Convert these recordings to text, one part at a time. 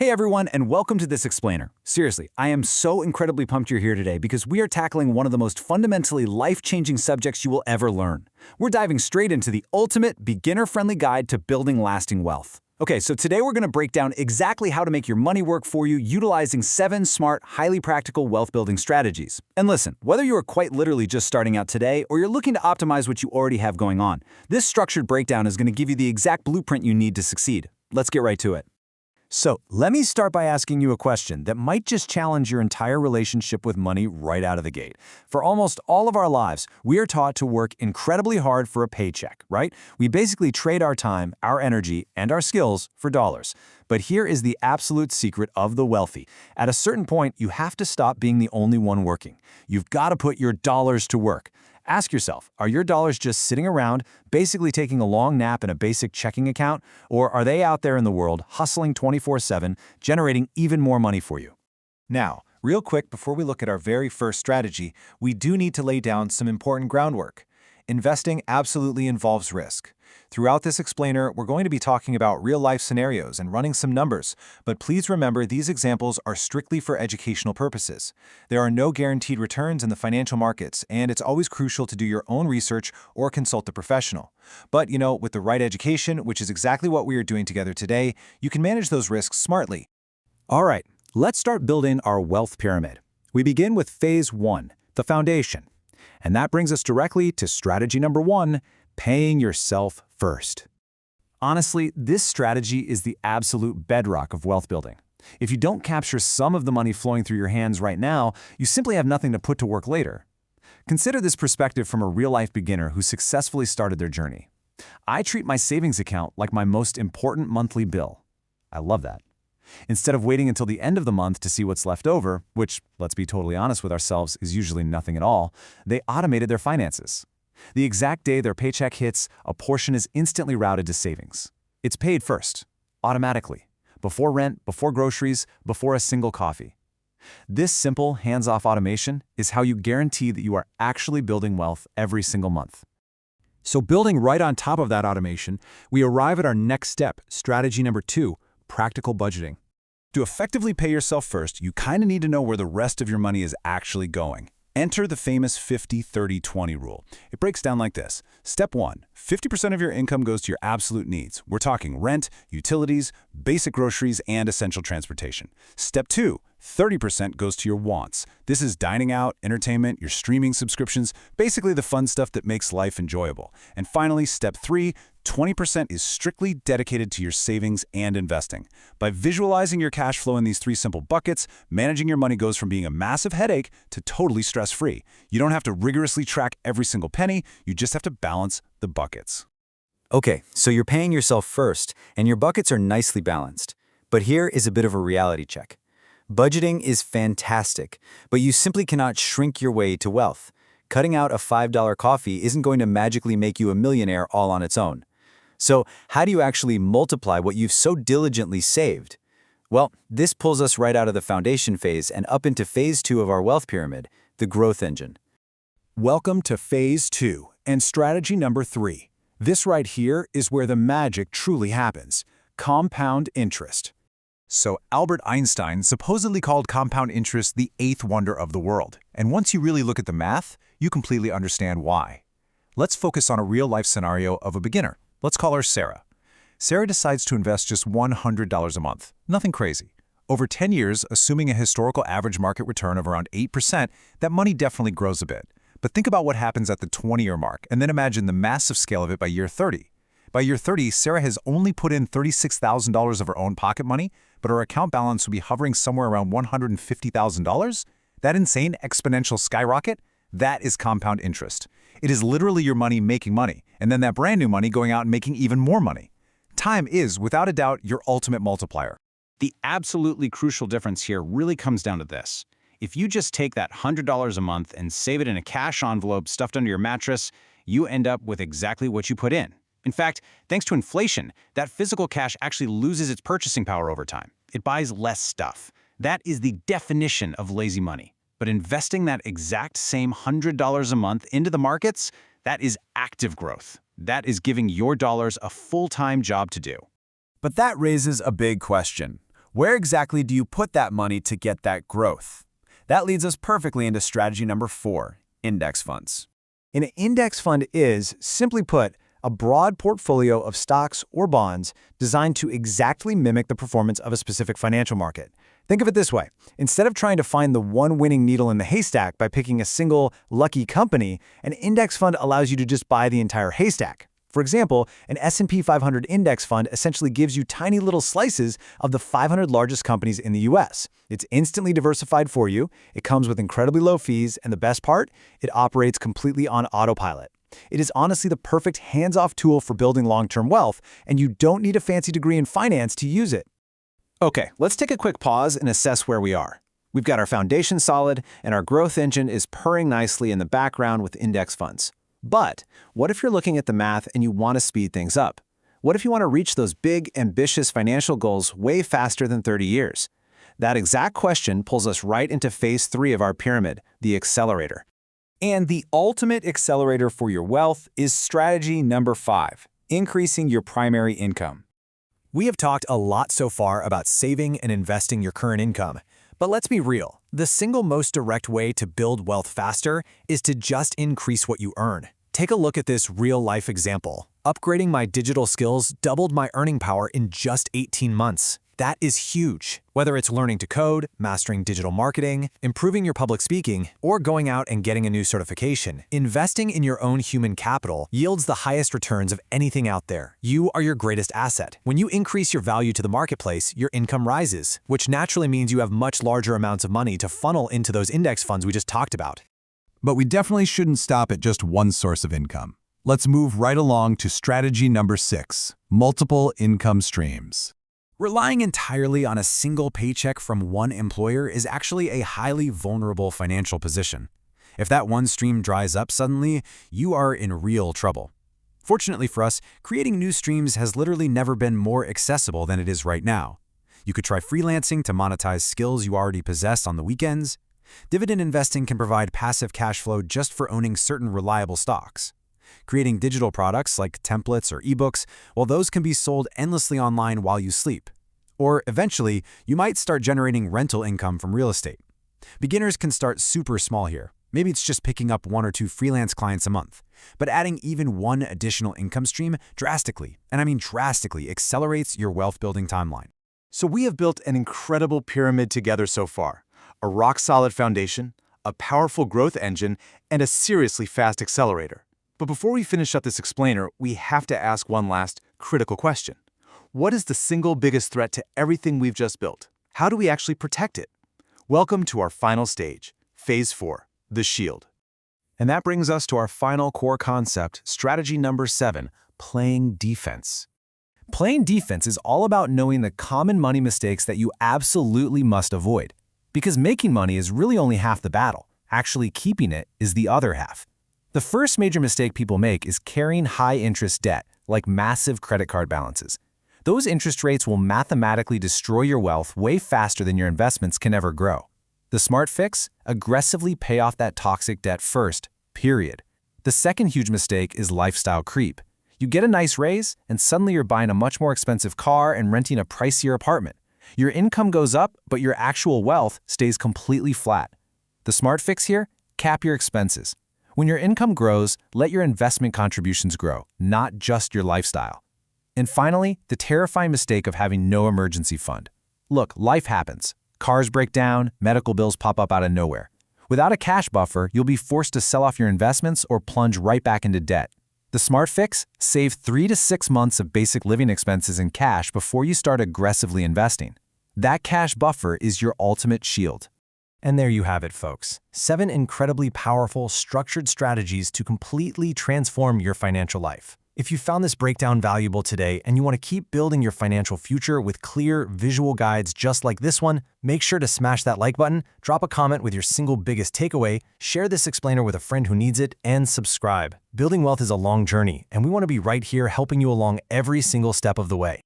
Hey everyone, and welcome to this explainer. Seriously, I am so incredibly pumped you're here today because we are tackling one of the most fundamentally life-changing subjects you will ever learn. We're diving straight into the ultimate beginner-friendly guide to building lasting wealth. Okay, so today we're going to break down exactly how to make your money work for you utilizing 7 smart, highly practical wealth-building strategies. And listen, whether you are quite literally just starting out today or you're looking to optimize what you already have going on, this structured breakdown is going to give you the exact blueprint you need to succeed. Let's get right to it. So, let me start by asking you a question that might just challenge your entire relationship with money right out of the gate. For almost all of our lives, we are taught to work incredibly hard for a paycheck, right? We basically trade our time, our energy, and our skills for dollars. But here is the absolute secret of the wealthy. At a certain point, you have to stop being the only one working. You've got to put your dollars to work. Ask yourself, are your dollars just sitting around, basically taking a long nap in a basic checking account, or are they out there in the world, hustling 24/7, generating even more money for you? Now, real quick before we look at our very first strategy, we do need to lay down some important groundwork. Investing absolutely involves risk. Throughout this explainer, we're going to be talking about real-life scenarios and running some numbers, but please remember these examples are strictly for educational purposes. There are no guaranteed returns in the financial markets, and it's always crucial to do your own research or consult a professional. But, with the right education, which is exactly what we are doing together today, you can manage those risks smartly. All right, let's start building our wealth pyramid. We begin with phase 1, the foundation. And that brings us directly to strategy number 1, paying yourself first. Honestly, this strategy is the absolute bedrock of wealth building. If you don't capture some of the money flowing through your hands right now, you simply have nothing to put to work later. Consider this perspective from a real-life beginner who successfully started their journey. I treat my savings account like my most important monthly bill. I love that. Instead of waiting until the end of the month to see what's left over, which, let's be totally honest with ourselves, is usually nothing at all, they automated their finances. The exact day their paycheck hits, a portion is instantly routed to savings. It's paid first, automatically, before rent, before groceries, before a single coffee. This simple, hands-off automation is how you guarantee that you are actually building wealth every single month. So building right on top of that automation, we arrive at our next step, strategy number 2, practical budgeting. To effectively pay yourself first, you kind of need to know where the rest of your money is actually going. Enter the famous 50-30-20 rule. It breaks down like this. Step 1, 50% of your income goes to your absolute needs. We're talking rent, utilities, basic groceries, and essential transportation. Step 2, 30% goes to your wants. This is dining out, entertainment, your streaming subscriptions, basically the fun stuff that makes life enjoyable. And finally, step 3, 20% is strictly dedicated to your savings and investing. By visualizing your cash flow in these 3 simple buckets, managing your money goes from being a massive headache to totally stress-free. You don't have to rigorously track every single penny, you just have to balance the buckets. Okay, so you're paying yourself first, and your buckets are nicely balanced. But here is a bit of a reality check. Budgeting is fantastic, but you simply cannot shrink your way to wealth. Cutting out a $5 coffee isn't going to magically make you a millionaire all on its own. So, how do you actually multiply what you've so diligently saved? Well, this pulls us right out of the foundation phase and up into phase 2 of our wealth pyramid, the growth engine. Welcome to phase 2 and strategy number 3. This right here is where the magic truly happens, compound interest. So Albert Einstein supposedly called compound interest the 8th wonder of the world. And once you really look at the math, you completely understand why. Let's focus on a real-life scenario of a beginner. Let's call her Sarah. Sarah decides to invest just $100 a month. Nothing crazy. Over 10 years, assuming a historical average market return of around 8%, that money definitely grows a bit. But think about what happens at the 20-year mark, and then imagine the massive scale of it by year 30. By year 30, Sarah has only put in $36,000 of her own pocket money, but her account balance will be hovering somewhere around $150,000? That insane exponential skyrocket? That is compound interest. It is literally your money making money, and then that brand new money going out and making even more money. Time is, without a doubt, your ultimate multiplier. The absolutely crucial difference here really comes down to this. If you just take that $100 a month and save it in a cash envelope stuffed under your mattress, you end up with exactly what you put in. In fact, thanks to inflation, that physical cash actually loses its purchasing power over time. It buys less stuff. That is the definition of lazy money. But investing that exact same $100 a month into the markets, that is active growth. That is giving your dollars a full-time job to do. But that raises a big question. Where exactly do you put that money to get that growth? That leads us perfectly into strategy number 4, index funds. An index fund is, simply put, a broad portfolio of stocks or bonds designed to exactly mimic the performance of a specific financial market. Think of it this way. Instead of trying to find the one winning needle in the haystack by picking a single lucky company, an index fund allows you to just buy the entire haystack. For example, an S&P 500 index fund essentially gives you tiny little slices of the 500 largest companies in the US. It's instantly diversified for you, it comes with incredibly low fees, and the best part, it operates completely on autopilot. It is honestly the perfect hands-off tool for building long-term wealth, and you don't need a fancy degree in finance to use it. Okay, let's take a quick pause and assess where we are. We've got our foundation solid, and our growth engine is purring nicely in the background with index funds. But what if you're looking at the math and you want to speed things up? What if you want to reach those big, ambitious financial goals way faster than 30 years? That exact question pulls us right into phase 3 of our pyramid, the accelerator. And the ultimate accelerator for your wealth is strategy number 5, increasing your primary income. We have talked a lot so far about saving and investing your current income. But let's be real, the single most direct way to build wealth faster is to just increase what you earn. Take a look at this real-life example. Upgrading my digital skills doubled my earning power in just 18 months. That is huge. Whether it's learning to code, mastering digital marketing, improving your public speaking, or going out and getting a new certification, investing in your own human capital yields the highest returns of anything out there. You are your greatest asset. When you increase your value to the marketplace, your income rises, which naturally means you have much larger amounts of money to funnel into those index funds we just talked about. But we definitely shouldn't stop at just one source of income. Let's move right along to strategy number 6, multiple income streams. Relying entirely on a single paycheck from one employer is actually a highly vulnerable financial position. If that one stream dries up suddenly, you are in real trouble. Fortunately for us, creating new streams has literally never been more accessible than it is right now. You could try freelancing to monetize skills you already possess on the weekends. Dividend investing can provide passive cash flow just for owning certain reliable stocks. Creating digital products like templates or ebooks, well, those can be sold endlessly online while you sleep. Or eventually, you might start generating rental income from real estate. Beginners can start super small here. Maybe it's just picking up 1 or 2 freelance clients a month. But adding even one additional income stream drastically, and I mean drastically, accelerates your wealth-building timeline. So we have built an incredible pyramid together so far. A rock-solid foundation, a powerful growth engine, and a seriously fast accelerator. But before we finish up this explainer, we have to ask one last critical question. What is the single biggest threat to everything we've just built? How do we actually protect it? Welcome to our final stage, phase 4, the shield. And that brings us to our final core concept, strategy number 7, playing defense. Playing defense is all about knowing the common money mistakes that you absolutely must avoid. Because making money is really only half the battle. Actually keeping it is the other half. The first major mistake people make is carrying high-interest debt, like massive credit card balances. Those interest rates will mathematically destroy your wealth way faster than your investments can ever grow. The smart fix? Aggressively pay off that toxic debt first, period. The second huge mistake is lifestyle creep. You get a nice raise, and suddenly you're buying a much more expensive car and renting a pricier apartment. Your income goes up, but your actual wealth stays completely flat. The smart fix here? Cap your expenses. When your income grows, let your investment contributions grow, not just your lifestyle. And finally, the terrifying mistake of having no emergency fund. Look, life happens. Cars break down, medical bills pop up out of nowhere. Without a cash buffer, you'll be forced to sell off your investments or plunge right back into debt. The smart fix? Save 3 to 6 months of basic living expenses in cash before you start aggressively investing. That cash buffer is your ultimate shield. And there you have it, folks. 7 incredibly powerful, structured strategies to completely transform your financial life. If you found this breakdown valuable today and you want to keep building your financial future with clear, visual guides just like this one, make sure to smash that like button, drop a comment with your single biggest takeaway, share this explainer with a friend who needs it, and subscribe. Building wealth is a long journey, and we want to be right here helping you along every single step of the way.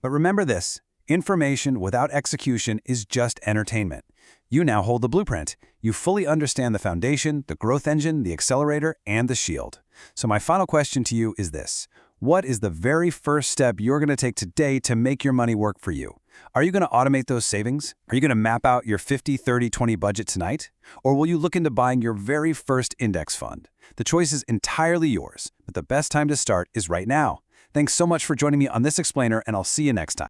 But remember this, information without execution is just entertainment. You now hold the blueprint. You fully understand the foundation, the growth engine, the accelerator, and the shield. So my final question to you is this. What is the very first step you're going to take today to make your money work for you? Are you going to automate those savings? Are you going to map out your 50-30-20 budget tonight? Or will you look into buying your very first index fund? The choice is entirely yours, but the best time to start is right now. Thanks so much for joining me on this explainer, and I'll see you next time.